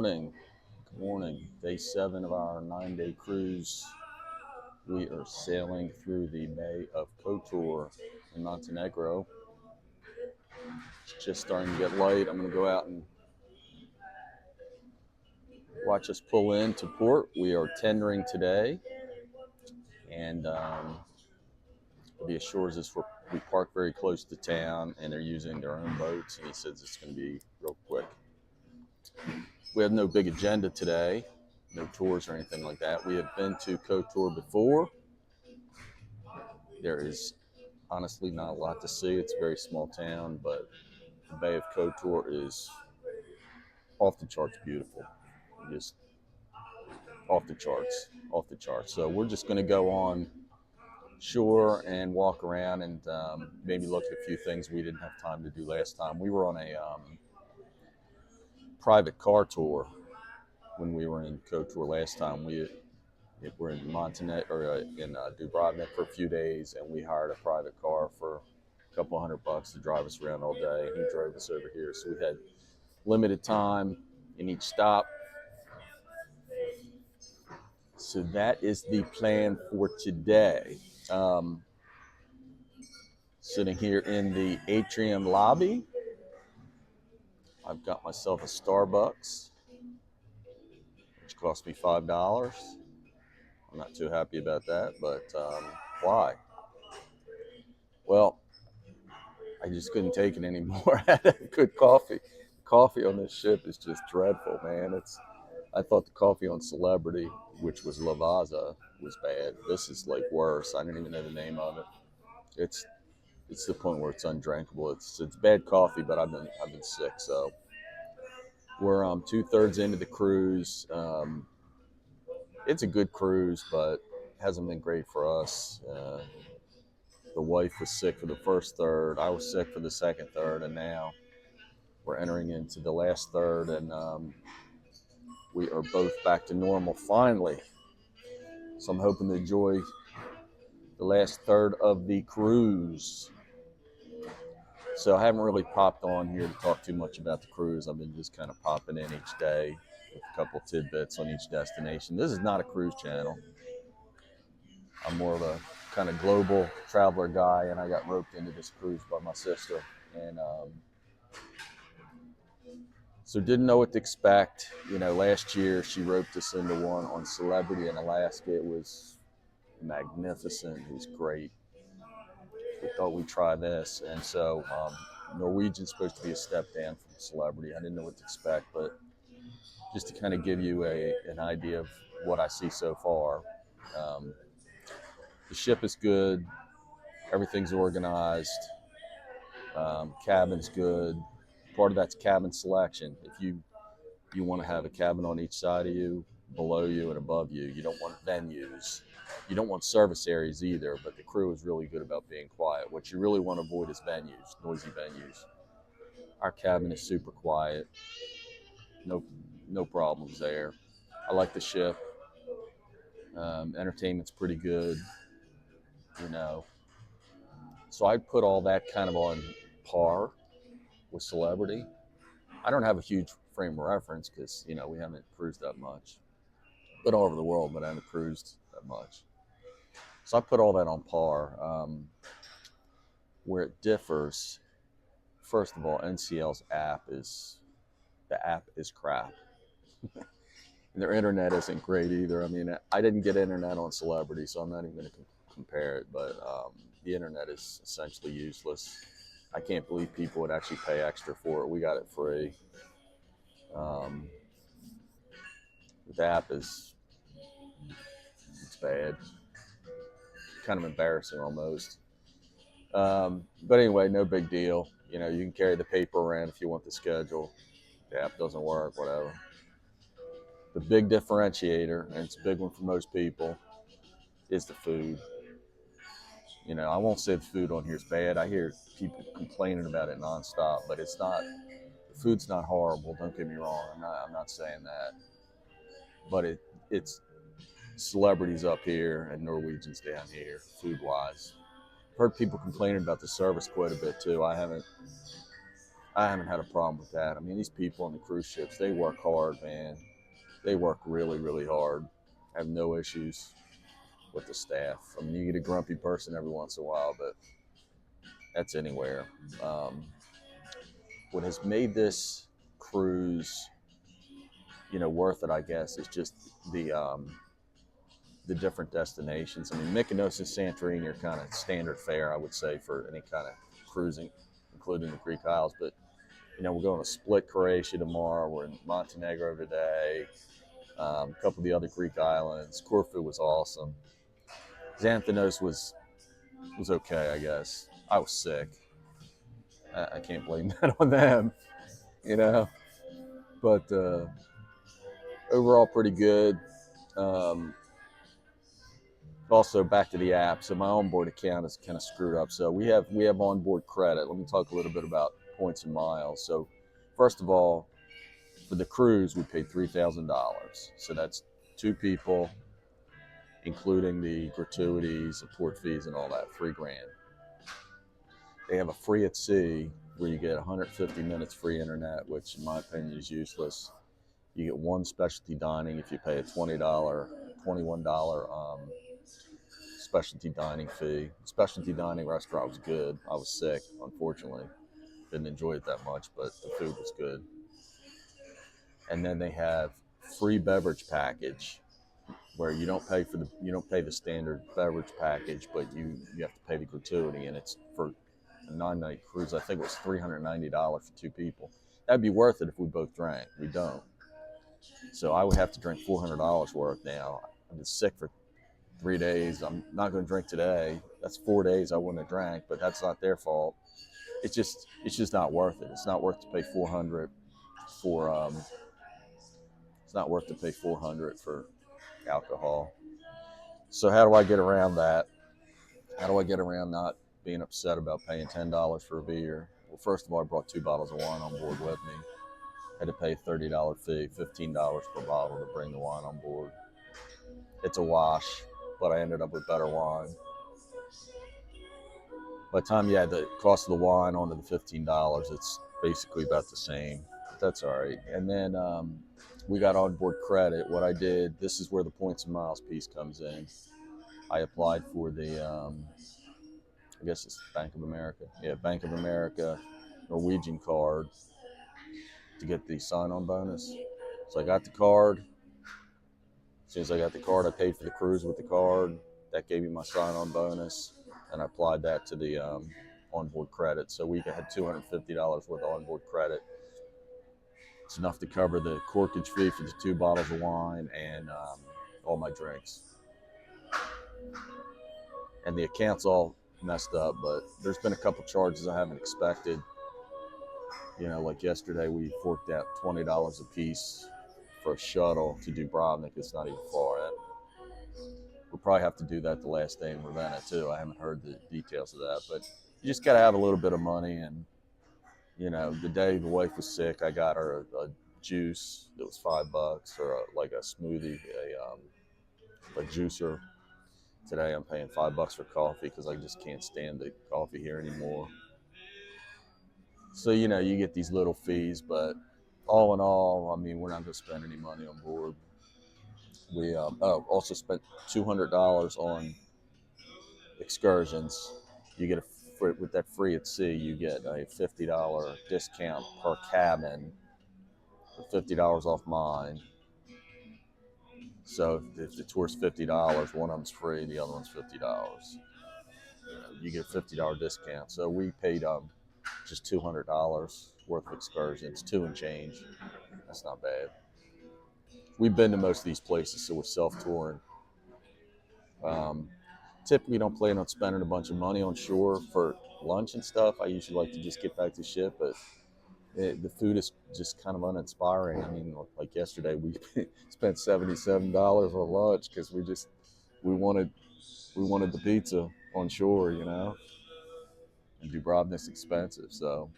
morning. Good morning. Day 7 of our 9-day cruise. We are sailing through the Bay of Kotor in Montenegro. It's just starting to get light. I'm going to go out and watch us pull into port. We are tendering today, and he assures us we park very close to town, and they're using their own boats, and he says it's going to be real quick. We have no big agenda today, no tours or anything like that. We have been to Kotor before. There is honestly not a lot to see. It's a very small town, but the Bay of Kotor is off the charts beautiful. Just off the charts, off the charts. So we're just going to go on shore and walk around and maybe look at a few things we didn't have time to do last time. We were on a private car tour when we were in Kotor last time. We're in Montenegro or in Dubrovnik for a few days, and we hired a private car for a couple $100 to drive us around all day. And he drove us over here, so we had limited time in each stop. So that is the plan for today. Sitting here in the atrium lobby, I've got myself a Starbucks, which cost me $5. I'm not too happy about that, but why? Well, I just couldn't take it anymore. I had good coffee. Coffee on this ship is just dreadful, man. I thought the coffee on Celebrity, which was Lavazza, was bad. This is like worse. I didn't even know the name of it. It's to the point where it's undrinkable. It's bad coffee, but I've been sick, so we're 2/3 into the cruise. It's a good cruise, but hasn't been great for us. The wife was sick for the first third. I was sick for the second third, and now we're entering into the last third, and we are both back to normal finally. So I'm hoping to enjoy the last third of the cruise. So I haven't really popped on here to talk too much about the cruise. I've been just kind of popping in each day with a couple tidbits on each destination. This is not a cruise channel. I'm more of a kind of global traveler guy, and I got roped into this cruise by my sister. And so didn't know what to expect. Last year she roped us into one on Celebrity in Alaska. It was magnificent. It was great. We thought we'd try this. And so Norwegian's supposed to be a step down from Celebrity. I didn't know what to expect, but just to kind of give you an idea of what I see so far. The ship is good. Everything's organized. Cabin's good. Part of that's cabin selection. If you want to have a cabin on each side of you, below you, and above you, you don't want venues. You don't want service areas either, but the crew is really good about being quiet. What you really want to avoid is venues, noisy venues. Our cabin is super quiet. No problems there. I like the ship. Entertainment's pretty good, So I'd put all that kind of on par with Celebrity. I don't have a huge frame of reference because, we haven't cruised that much. Been all over the world, but I haven't cruised that much. So I put all that on par. Where it differs, first of all, NCL's app is crap. And their internet isn't great either. I mean, I didn't get internet on Celebrity, so I'm not even going to compare it. But the internet is essentially useless. I can't believe people would actually pay extra for it. We got it free. The app it's bad. Kind of embarrassing almost. But anyway, no big deal. You can carry the paper around if you want the schedule. The app doesn't work, whatever. The big differentiator, and it's a big one for most people, is the food. I won't say the food on here is bad. I hear people complaining about it nonstop, but it's not. The food's not horrible. Don't get me wrong. I'm not saying that. But it's Celebrities up here and Norwegians down here, food-wise. I've heard people complaining about the service quite a bit too. I haven't I haven't had a problem with that. I mean, these people on the cruise ships, they work hard, man. They work really, really hard. I have no issues with the staff. I mean, you get a grumpy person every once in a while, but that's anywhere. Um, what has made this cruise, worth it, I guess, is just the different destinations. I mean, Mykonos and Santorini are kind of standard fare, I would say, for any kind of cruising, including the Greek Isles. But we're going to Split, Croatia tomorrow. We're in Montenegro today. A couple of the other Greek islands. Corfu was awesome. Zakynthos was okay, I guess. I was sick. I can't blame that on them, you know. But overall, pretty good. Um, Also, back to the app. So my onboard account is kind of screwed up. So we have onboard credit. Let me talk a little bit about points and miles. So first of all, for the cruise, we paid $3,000. So that's two people, including the gratuities, the port fees, and all that, 3 grand. They have a free at sea where you get 150 minutes free internet, which in my opinion is useless. You get one specialty dining if you pay a $21 specialty dining fee. Specialty dining restaurant was good. I was sick, unfortunately. Didn't enjoy it that much, but the food was good. And then they have free beverage package where you don't pay the standard beverage package, but you have to pay the gratuity, and it's for a 9-night cruise. I think it was $390 for two people. That'd be worth it if we both drank. We don't, so I would have to drink $400 worth now. I've been sick for 3 days. I'm not going to drink today. That's 4 days I wouldn't have drank, but that's not their fault. It's just not worth it. It's not worth to pay 400 for it's not worth to pay 400 for alcohol. So how do I get around that? How do I get around not being upset about paying $10 for a beer? Well, first of all, I brought 2 bottles of wine on board with me. I had to pay a $30 fee, $15 per bottle to bring the wine on board. It's a wash, but I ended up with better wine. By the time you add the cost of the wine onto the $15, it's basically about the same. But that's all right. And then we got onboard credit. What I did, this is where the points and miles piece comes in. I applied for the, I guess it's Bank of America. Yeah, Bank of America Norwegian card to get the sign-on bonus. So I got the card. As soon as I got the card, I paid for the cruise with the card. That gave me my sign-on bonus, and I applied that to the onboard credit. So we had $250 worth of onboard credit. It's enough to cover the corkage fee for the 2 bottles of wine and all my drinks. And the account's all messed up, but there's been a couple charges I haven't expected. Like yesterday, we forked out $20 a piece for a shuttle to Dubrovnik. It's not even far yet. We'll probably have to do that the last day in Ravenna too. I haven't heard the details of that, but you just got to have a little bit of money. And the day the wife was sick, I got her a juice that was $5, or like a smoothie, a juicer. Today I'm paying $5 for coffee because I just can't stand the coffee here anymore. So you get these little fees, but all in all, I mean, we're not going to spend any money on board. We also spent $200 on excursions. You get with that free at sea, you get a $50 discount per cabin, for $50 off mine. So if the tour's $50, one of them's free, the other one's $50. You get a $50 discount. So we paid just $200 worth of excursions, two and change. That's not bad. We've been to most of these places, so we're self-touring. Um, Typically don't plan on spending a bunch of money on shore for lunch and stuff. I usually like to just get back to ship, but the food is just kind of uninspiring. I mean, like yesterday, we spent $77 on lunch because we wanted the pizza on shore, and Dubrovnik's expensive. So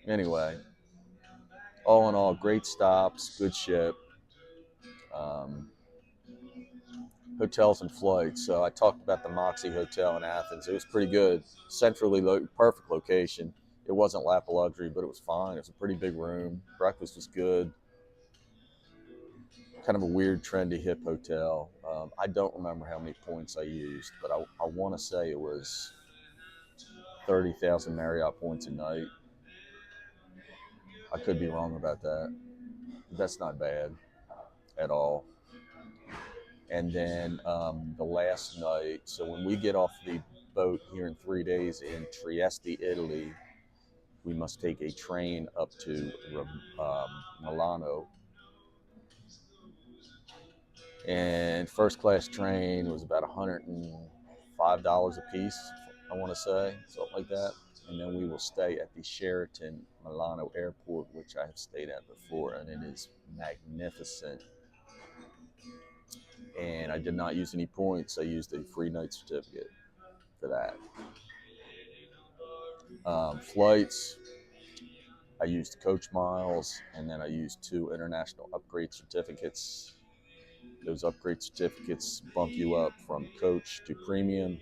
anyway, all in all, great stops, good ship. Um, Hotels and flights. So I talked about the Moxie Hotel in Athens. It was pretty good, perfect location. It wasn't lap of luxury, but it was fine. It was a pretty big room. Breakfast was good. Kind of a weird, trendy, hip hotel. I don't remember how many points I used, but I want to say it was 30,000 Marriott points a night. I could be wrong about that. That's not bad at all. And then the last night, so when we get off the boat here in 3 days in Trieste, Italy, we must take a train up to Milano. And first class train was about $105 a piece, I want to say, something like that. And then we will stay at the Sheraton Milano Airport, which I have stayed at before, and it is magnificent. And I did not use any points. I used a free night certificate for that. Flights, I used coach miles, and then I used 2 international upgrade certificates. Those upgrade certificates bump you up from coach to premium,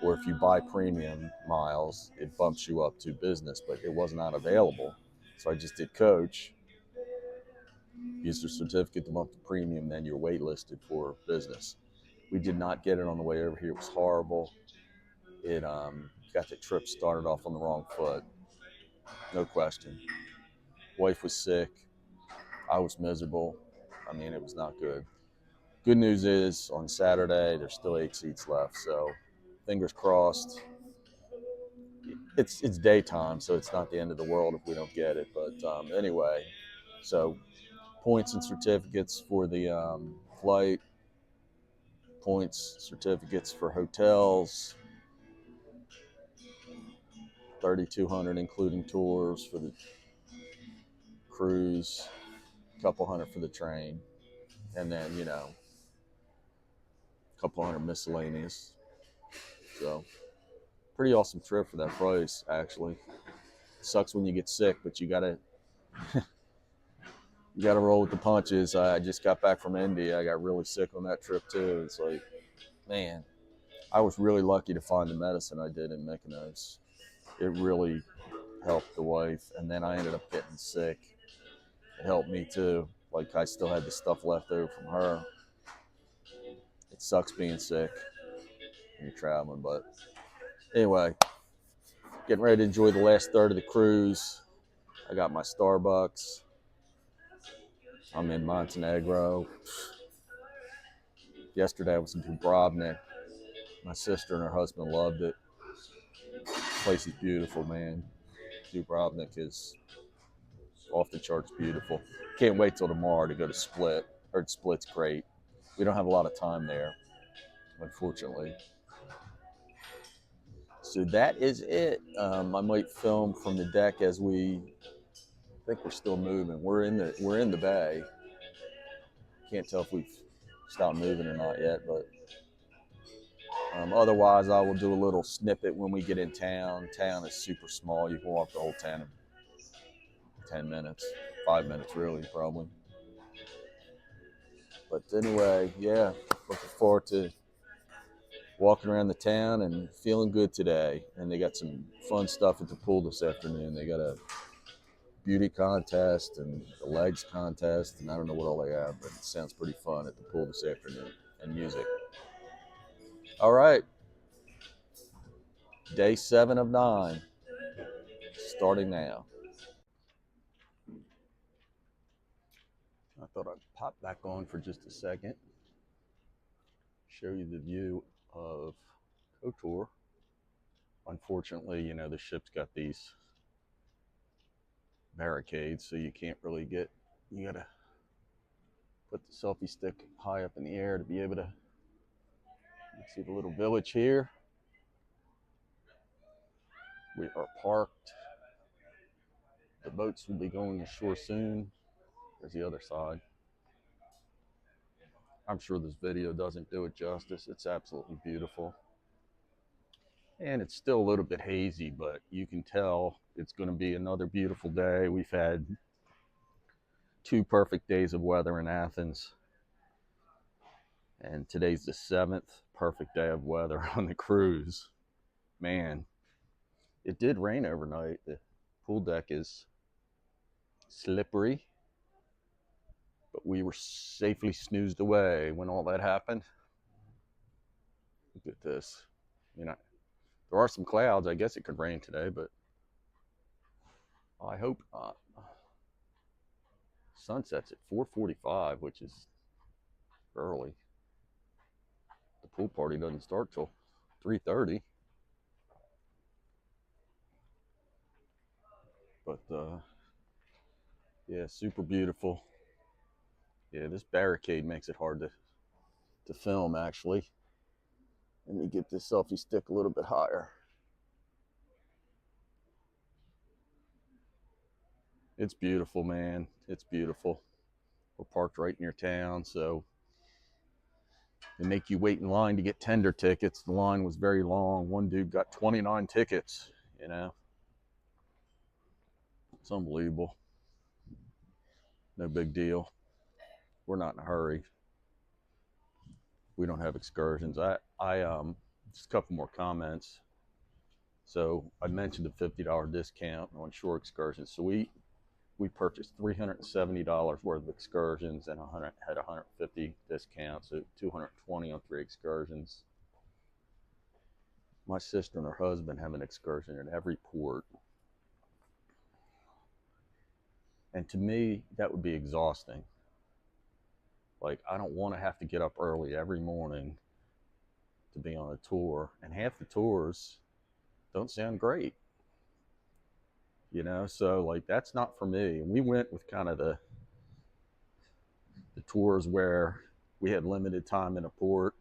or if you buy premium miles, it bumps you up to business, but it was not available. So I just did coach, used the certificate to bump to premium, then you're waitlisted for business. We did not get it on the way over here. It was horrible. It got the trip started off on the wrong foot, no question. Wife was sick. I was miserable. I mean, it was not good. Good news is on Saturday, there's still 8 seats left. So fingers crossed. It's daytime, so it's not the end of the world if we don't get it. But anyway, so points and certificates for the flight, points, certificates for hotels, 3,200 including tours for the cruise, a couple hundred for the train, and then, you know, a couple hundred miscellaneous. So pretty awesome trip for that price, actually. Sucks when you get sick, but you gotta roll with the punches. I just got back from India. I got really sick on that trip too. It's like, man, I was really lucky to find the medicine I did in Mykonos. It really helped the wife, and then I ended up getting sick. It helped me too. Like, I still had the stuff left over from her. It sucks being sick when you're traveling, but anyway, getting ready to enjoy the last third of the cruise. I got my Starbucks. I'm in Montenegro. Yesterday I was in Dubrovnik. My sister and her husband loved it. The place is beautiful, man. Dubrovnik is off the charts beautiful. Can't wait till tomorrow to go to Split. Heard Split's great. We don't have a lot of time there, unfortunately. So that is it. I might film from the deck as I think we're still moving. We're in the bay. Can't tell if we've stopped moving or not yet, but otherwise I will do a little snippet when we get in town. Town is super small. You can walk the whole town in 10 minutes, 5 minutes really, probably. But anyway, yeah, looking forward to walking around the town and feeling good today. And they got some fun stuff at the pool this afternoon. They got a beauty contest and a legs contest, and I don't know what all they have, but it sounds pretty fun at the pool this afternoon, and music. All right, day 7 of 9, starting now. I thought I'd pop back on for just a second, show you the view of Kotor. Unfortunately, you know, the ship's got these barricades, so you can't really you gotta put the selfie stick high up in the air to be able to see the little village here. We are parked. The boats will be going ashore soon. There's the other side. I'm sure this video doesn't do it justice. It's absolutely beautiful. And it's still a little bit hazy, but you can tell it's going to be another beautiful day. We've had 2 perfect days of weather in Athens. And today's the 7th perfect day of weather on the cruise. Man, It did rain overnight. The pool deck is slippery, but we were safely snoozed away when all that happened. Look at this. You know, there are some clouds. I guess it could rain today, but I hope not. Sunset's at 4:45, which is early. The pool party doesn't start till 3:30. But yeah, super beautiful. Yeah, this barricade makes it hard to film, actually. Let me get this selfie stick a little bit higher. It's beautiful, man. It's beautiful. We're parked right near town, so they make you wait in line to get tender tickets. The line was very long. One dude got 29 tickets, you know. It's unbelievable. No big deal. We're not in a hurry. We don't have excursions. Just a couple more comments. So I mentioned the $50 discount on shore excursions. So we purchased $370 worth of excursions and had 150 discount, so 220 on 3 excursions. My sister and her husband have an excursion at every port. And to me, that would be exhausting. Like, I don't want to have to get up early every morning to be on a tour. And half the tours don't sound great, you know? So, like, that's not for me. And we went with kind of the tours where we had limited time in a port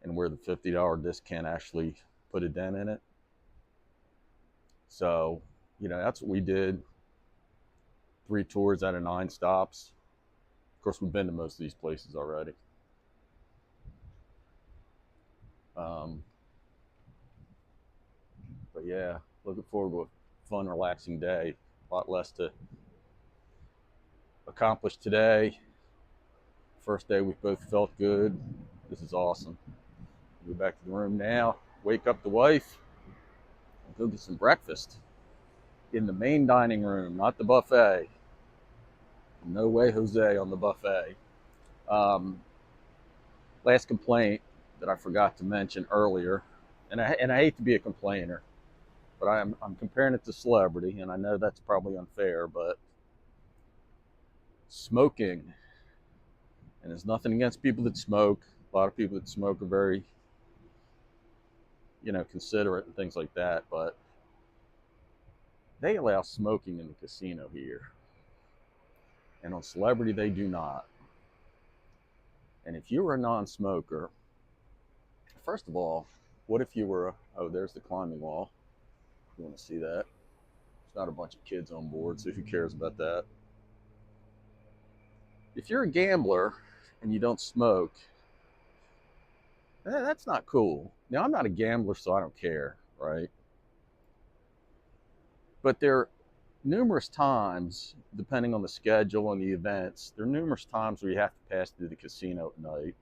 and where the $50 discount actually put a dent in it. So, you know, that's what we did. 3 tours out of 9 stops. Of course, we've been to most of these places already. But yeah, looking forward to a fun, relaxing day. A lot less to accomplish today. First day we both felt good. This is awesome. Go back to the room now, wake up the wife, and go get some breakfast in the main dining room, not the buffet. No way, Jose, on the buffet. Um, Last complaint that I forgot to mention earlier, and I hate to be a complainer, but I'm comparing it to celebrity, and I know that's probably unfair, but smoking, and there's nothing against people that smoke. A lot of people that smoke are very, you know, considerate and things like that, but they allow smoking in the casino here, and on celebrity they do not. And if you were a non-smoker, first of all, what if you were oh, there's the climbing wall. You want to see that? There's not a bunch of kids on board, so who cares about that? If you're a gambler and you don't smoke, that's not cool. Now, I'm not a gambler, so I don't care, right? But there are numerous times, depending on the schedule and the events, there are numerous times where you have to pass through the casino at night.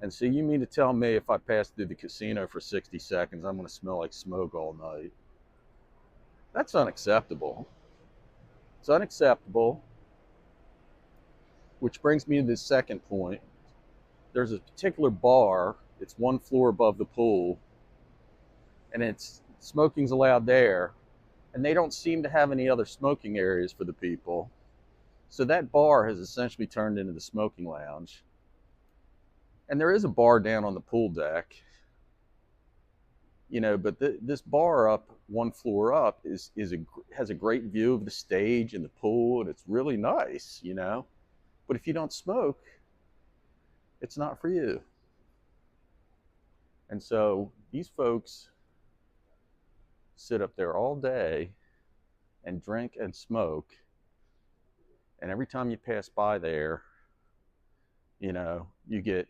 And so you mean to tell me if I pass through the casino for 60 seconds, I'm going to smell like smoke all night? That's unacceptable. It's unacceptable, which brings me to the second point. There's a particular bar, it's 1 floor above the pool, and it's smoking's allowed there, and they don't seem to have any other smoking areas for the people. So that bar has essentially turned into the smoking lounge. And there is a bar down on the pool deck, you know, but this bar up 1 floor up has a great view of the stage and the pool, and it's really nice, you know. But if you don't smoke, it's not for you. And so these folks sit up there all day and drink and smoke, and every time you pass by there, you know, you get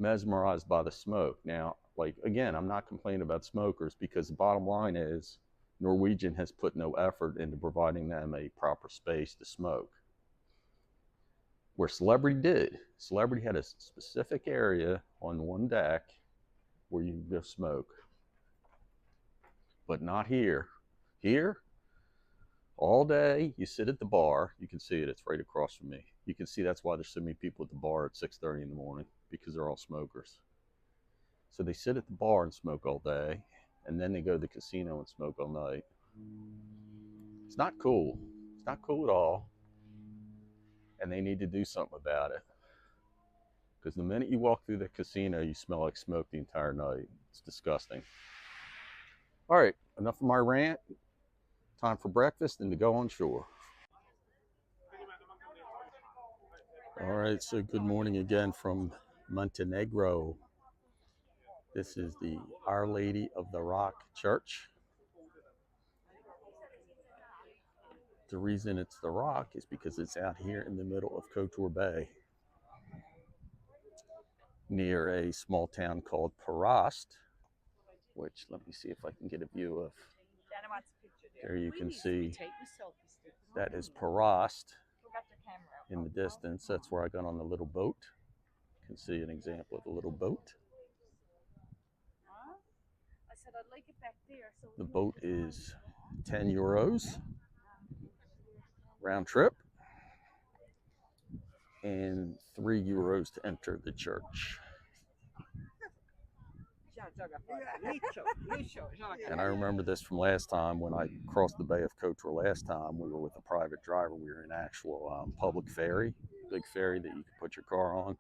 mesmerized by the smoke. Now, like, again, I'm not complaining about smokers, because the bottom line is Norwegian has put no effort into providing them a proper space to smoke. Where Celebrity did. Celebrity had a specific area on one deck where you can go smoke. but not here. Here, all day, you sit at the bar. You can see it. It's right across from me. You can see that's why there's so many people at the bar at 6:30 in the morning, because they're all smokers. So they sit at the bar and smoke all day, and then they go to the casino and smoke all night. It's not cool. It's not cool at all. And they need to do something about it. Because the minute you walk through the casino, you smell like smoke the entire night. It's disgusting. All right, enough of my rant. Time for breakfast and to go on shore. All right, so good morning again from Montenegro. This is the Our Lady of the Rock Church. The reason it's the Rock is because it's out here in the middle of Kotor Bay, near a small town called Perast, which, let me see if I can get a view of. There you can see that is Perast in the distance. That's where I got on the little boat. You can see an example of a little boat. The boat is 10 euros round trip and 3 euros to enter the church. And I remember this from last time when I crossed the Bay of Kotor last time. We were with a private driver. We were in an actual public ferry, big ferry that you could put your car on.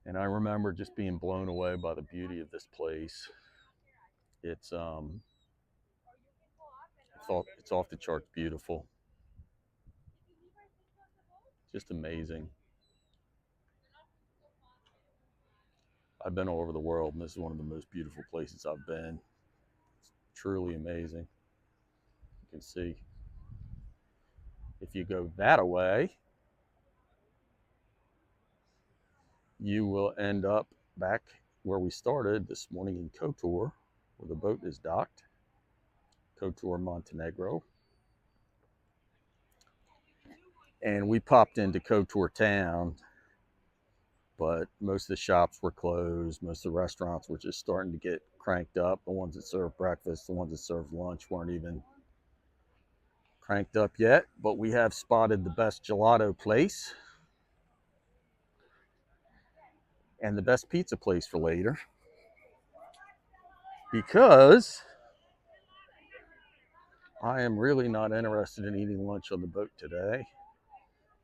And I remember just being blown away by the beauty of this place. It's off the charts beautiful. Just amazing. I've been all over the world, and this is one of the most beautiful places I've been. It's truly amazing. You can see if you go that way, you will end up back where we started this morning in Kotor, where the boat is docked. Kotor, Montenegro. And we popped into Kotor town, but most of the shops were closed. Most of the restaurants were just starting to get cranked up. The ones that serve breakfast, the ones that serve lunch weren't even cranked up yet. But we have spotted the best gelato place and the best pizza place for later, because I am really not interested in eating lunch on the boat today.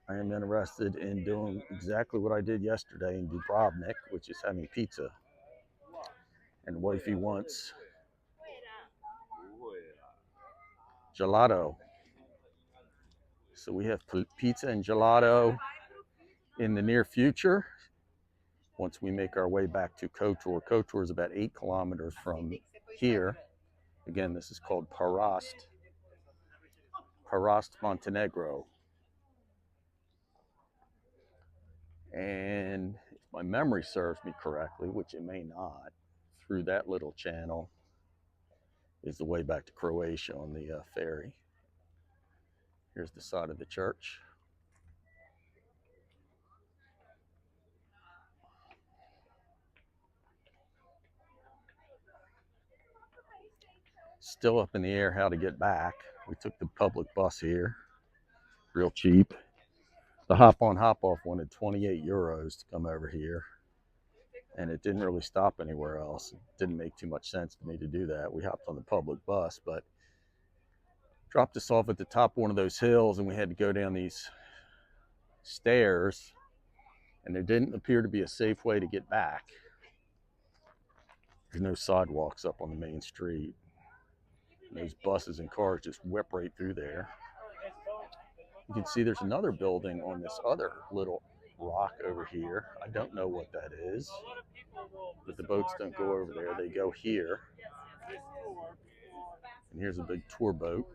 I am interested in doing exactly what I did yesterday in Dubrovnik, which is having pizza. And wifey wants gelato. So we have pizza and gelato in the near future once we make our way back to Kotor. Kotor is about 8 kilometers from here. Again, this is called Perast, Montenegro. And if my memory serves me correctly, which it may not, through that little channel is the way back to Croatia on the ferry. Here's the side of the church. Still up in the air how to get back. We took the public bus here, real cheap. The hop-on, hop-off wanted 28 euros to come over here, and it didn't really stop anywhere else. It didn't make too much sense to me to do that. We hopped on the public bus, but dropped us off at the top of one of those hills, and we had to go down these stairs, and there didn't appear to be a safe way to get back. There's no sidewalks up on the main street. And those buses and cars just whip right through there. You can see there's another building on this other little rock over here. I don't know what that is, but the boats don't go over there. They go here. And here's a big tour boat.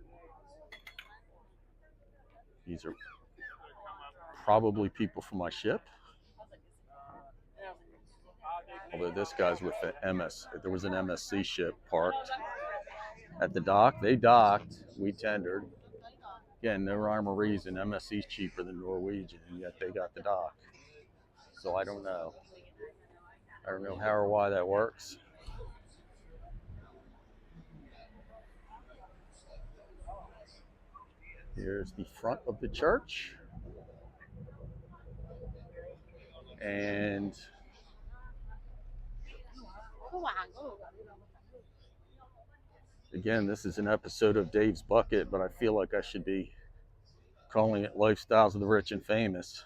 These are probably people from my ship. Although this guy's with the MS. There was an MSC ship parked at the dock. They docked. We tendered. Again, no rhyme or reason. MSC's cheaper than Norwegian, and yet they got the dock. So I don't know. I don't know how or why that works. Here's the front of the church. And again, this is an episode of Dave's Bucket, but I feel like I should be calling it Lifestyles of the Rich and Famous,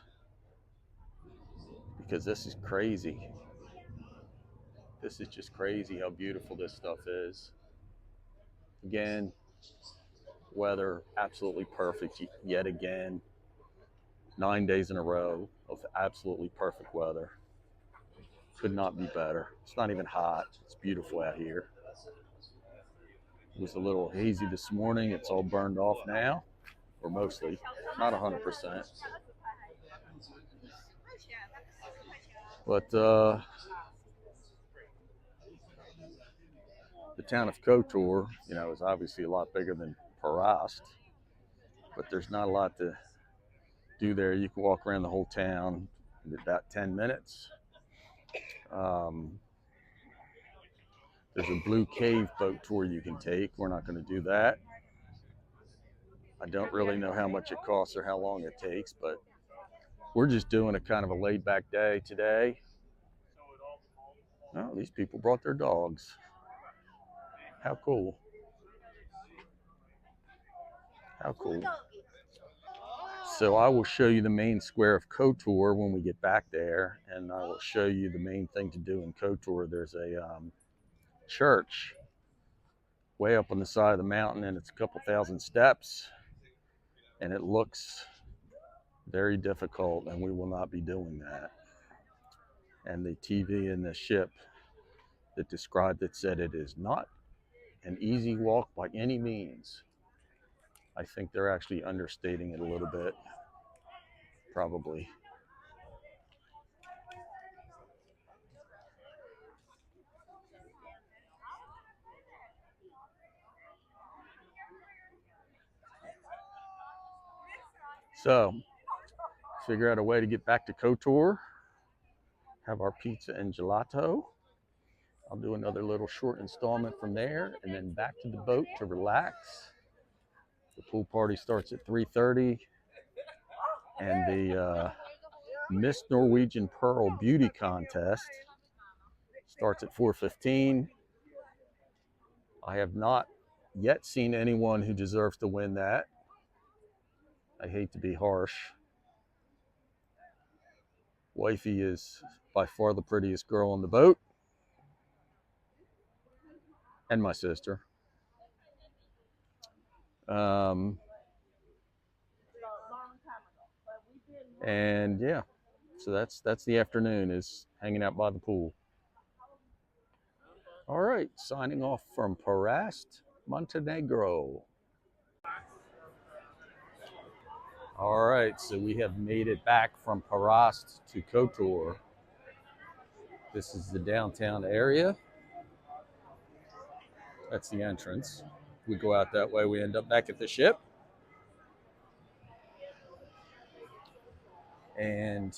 because this is crazy. This is just crazy how beautiful this stuff is. Again, weather absolutely perfect yet again. 9 days in a row of absolutely perfect weather. Could not be better. It's not even hot. It's beautiful out here. It was a little hazy this morning. It's all burned off now, or mostly, not 100%. But the town of Kotor, is obviously a lot bigger than Perast, but there's not a lot to do there. You can walk around the whole town in about 10 minutes. There's a blue cave boat tour you can take. We're not going to do that. I don't really know how much it costs or how long it takes, but we're just doing a kind of a laid back day today. Oh, these people brought their dogs. How cool. How cool. So I will show you the main square of Kotor when we get back there, and I will show you the main thing to do in Kotor. There's a church way up on the side of the mountain, and it's a couple thousand steps, and it looks very difficult, and we will not be doing that. And the TV in the ship that described it said it is not an easy walk by any means. I think they're actually understating it a little bit, probably. So, figure out a way to get back to Kotor, have our pizza and gelato. I'll do another little short installment from there, and then back to the boat to relax. The pool party starts at 3:30, and the Miss Norwegian Pearl beauty contest starts at 4:15. I have not yet seen anyone who deserves to win that. I hate to be harsh. Wifey is by far the prettiest girl on the boat, and my sister. And yeah, so that's the afternoon, is hanging out by the pool. All right, signing off from Perast, Montenegro. All right, so we have made it back from Perast to Kotor. This is the downtown area. That's the entrance. We go out that way, we end up back at the ship. And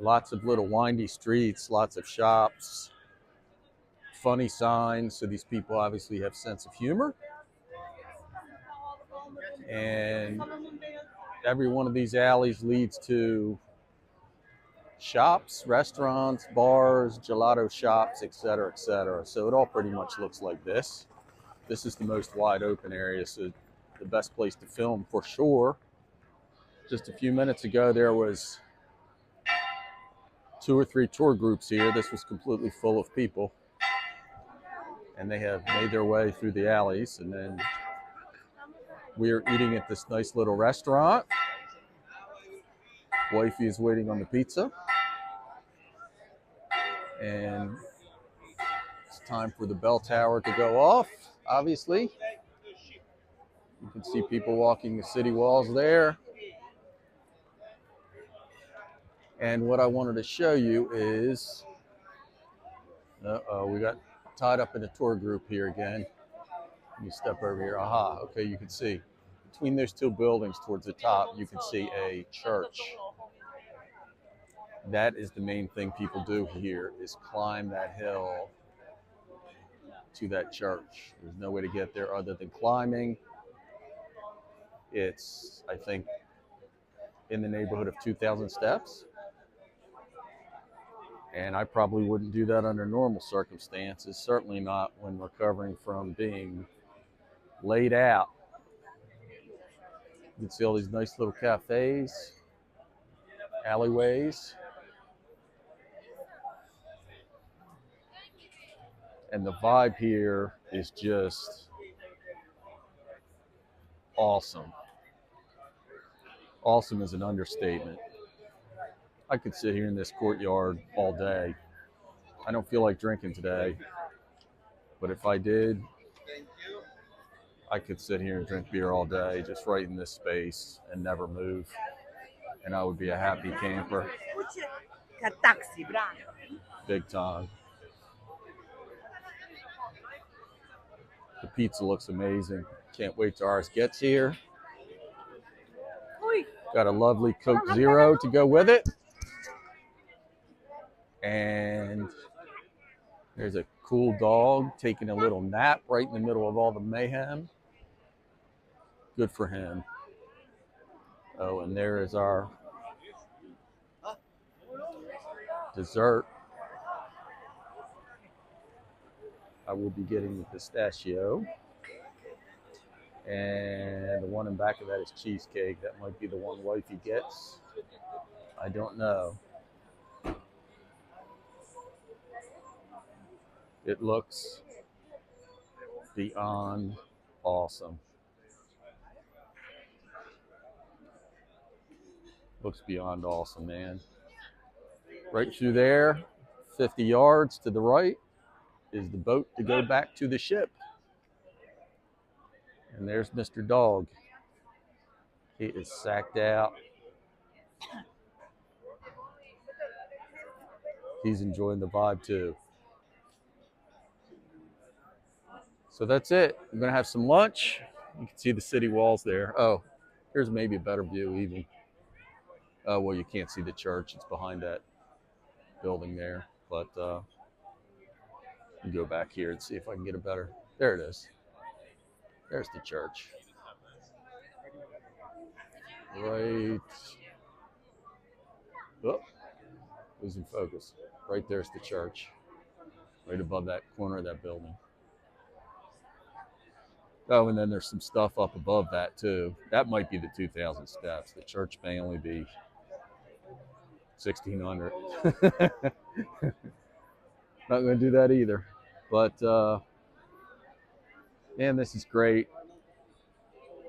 lots of little windy streets, lots of shops, funny signs. So these people obviously have sense of humor. And every one of these alleys leads to shops, restaurants, bars, gelato shops, etc., etc. So it all pretty much looks like this. This is the most wide open area, so the best place to film for sure. Just a few minutes ago, there was 2 or 3 tour groups here. This was completely full of people, and they have made their way through the alleys. And then we are eating at this nice little restaurant. Wifey is waiting on the pizza, and it's time for the bell tower to go off, obviously. You can see people walking the city walls there. And what I wanted to show you is, we got tied up in a tour group here again. Let me step over here. Aha, okay, you can see. Between those 2 buildings towards the top, you can see a church. That is the main thing people do here, is climb that hill to that church. There's no way to get there other than climbing. It's, I think, in the neighborhood of 2,000 steps. And I probably wouldn't do that under normal circumstances, certainly not when recovering from being laid out. You can see all these nice little cafes, alleyways. And the vibe here is just awesome. Awesome is an understatement. I could sit here in this courtyard all day. I don't feel like drinking today, but if I did, I could sit here and drink beer all day, just right in this space and never move. And I would be a happy camper. Big time. The pizza looks amazing. Can't wait till ours gets here. Got a lovely Coke Zero to go with it. And there's a cool dog taking a little nap right in the middle of all the mayhem. Good for him. Oh, and there is our dessert. I will be getting the pistachio. And the one in back of that is cheesecake. That might be the one wifey gets. I don't know. It looks beyond awesome. Looks beyond awesome, man. Right through there, 50 yards to the right, is the boat to go back to the ship. And there's Mr. Dog. He is sacked out. He's enjoying the vibe too. So that's it. I'm gonna have some lunch. You can see the city walls there. Oh, here's maybe a better view even. Oh, well, you can't see the church. It's behind that building there. But I'll go back here and see if I can get a better. There it is. There's the church. Right. Oh, losing focus. Right there's the church. Right above that corner of that building. Oh, and then there's some stuff up above that too. That might be the 2,000 steps. The church may only be 1,600. Not going to do that either. But, man, this is great.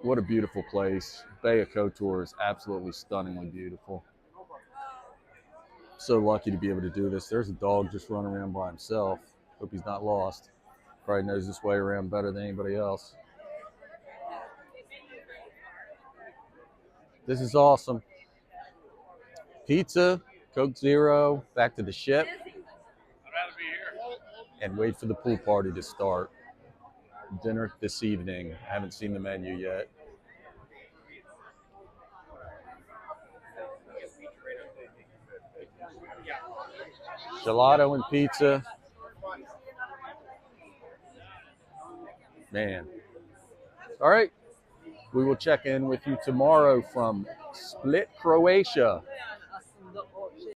What a beautiful place. Bay of Kotor is absolutely stunningly beautiful. So lucky to be able to do this. There's a dog just running around by himself. Hope he's not lost. Probably knows his way around better than anybody else. This is awesome. Pizza, Coke Zero, back to the ship. And wait for the pool party to start. Dinner this evening. I haven't seen the menu yet. Gelato and pizza. Man. All right. We will check in with you tomorrow from Split, Croatia.